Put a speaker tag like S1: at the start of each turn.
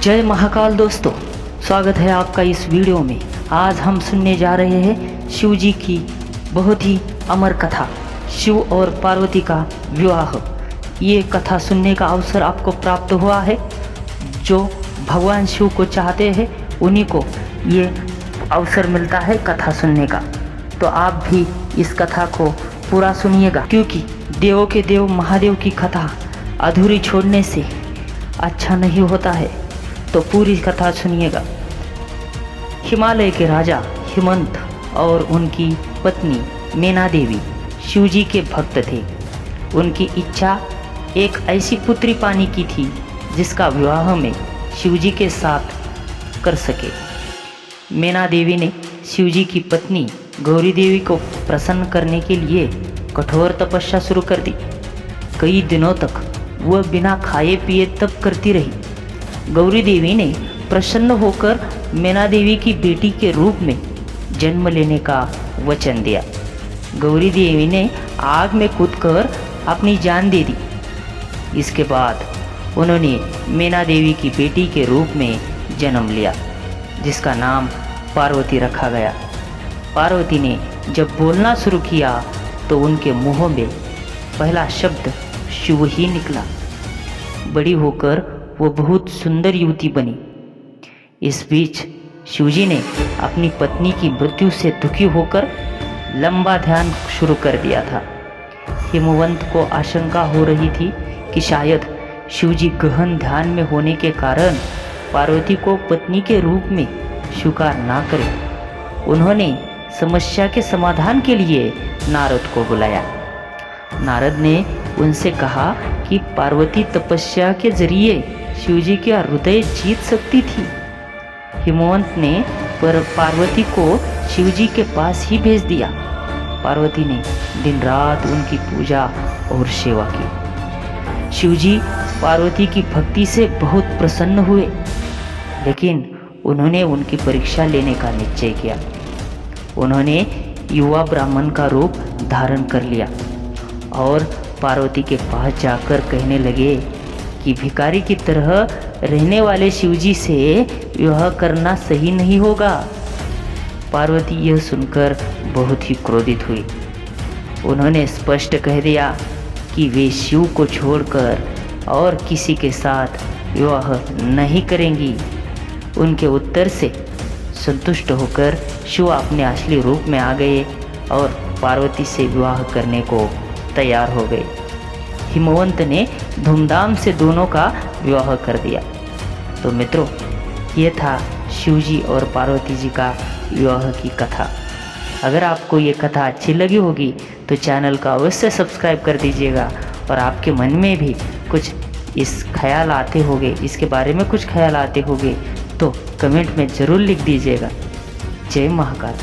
S1: जय महाकाल दोस्तों, स्वागत है आपका इस वीडियो में। आज हम सुनने जा रहे हैं शिव जी की बहुत ही अमर कथा, शिव और पार्वती का विवाह। ये कथा सुनने का अवसर आपको प्राप्त हुआ है। जो भगवान शिव को चाहते हैं उन्हीं को ये अवसर मिलता है कथा सुनने का। तो आप भी इस कथा को पूरा सुनिएगा, क्योंकि देवों के देव महादेव की कथा अधूरी छोड़ने से अच्छा नहीं होता है। तो पूरी कथा सुनिएगा। हिमालय के राजा हिमंत और उनकी पत्नी मैना देवी शिवजी के भक्त थे। उनकी इच्छा एक ऐसी पुत्री पाने की थी जिसका विवाह में शिवजी के साथ कर सके। मैना देवी ने शिवजी की पत्नी गौरी देवी को प्रसन्न करने के लिए कठोर तपस्या शुरू कर दी। कई दिनों तक वह बिना खाए पिए तप करती रही। गौरी देवी ने प्रसन्न होकर मैना देवी की बेटी के रूप में जन्म लेने का वचन दिया। गौरी देवी ने आग में कूदकर अपनी जान दे दी। इसके बाद उन्होंने मैना देवी की बेटी के रूप में जन्म लिया, जिसका नाम पार्वती रखा गया। पार्वती ने जब बोलना शुरू किया तो उनके मुंह में पहला शब्द शिव ही निकला। बड़ी होकर वो बहुत सुंदर युवती बनी। इस बीच शिवजी ने अपनी पत्नी की मृत्यु से दुखी होकर लंबा ध्यान शुरू कर दिया था। हिमवंत को आशंका हो रही थी कि शायद शिवजी गहन ध्यान में होने के कारण पार्वती को पत्नी के रूप में स्वीकार ना करें। उन्होंने समस्या के समाधान के लिए नारद को बुलाया। नारद ने उनसे कहा कि पार्वती तपस्या के जरिए शिवजी का हृदय जीत सकती थी। हिमवंत ने पार्वती को शिवजी के पास ही भेज दिया। पार्वती ने दिन रात उनकी पूजा और सेवा की। शिवजी पार्वती की भक्ति से बहुत प्रसन्न हुए, लेकिन उन्होंने उनकी परीक्षा लेने का निश्चय किया। उन्होंने युवा ब्राह्मण का रूप धारण कर लिया और पार्वती के पास जाकर कहने लगे कि भिखारी की तरह रहने वाले शिवजी से विवाह करना सही नहीं होगा। पार्वती यह सुनकर बहुत ही क्रोधित हुई। उन्होंने स्पष्ट कह दिया कि वे शिव को छोड़कर और किसी के साथ विवाह नहीं करेंगी। उनके उत्तर से संतुष्ट होकर शिव अपने असली रूप में आ गए और पार्वती से विवाह करने को तैयार हो गए। हिमवंत ने धूमधाम से दोनों का विवाह कर दिया। तो मित्रों, ये था शिवजी और पार्वती जी का विवाह की कथा। अगर आपको ये कथा अच्छी लगी होगी तो चैनल को अवश्य सब्सक्राइब कर दीजिएगा। और आपके मन में भी कुछ इस ख्याल आते होंगे, इसके बारे में कुछ ख्याल आते होंगे तो कमेंट में ज़रूर लिख दीजिएगा। जय महाकाल।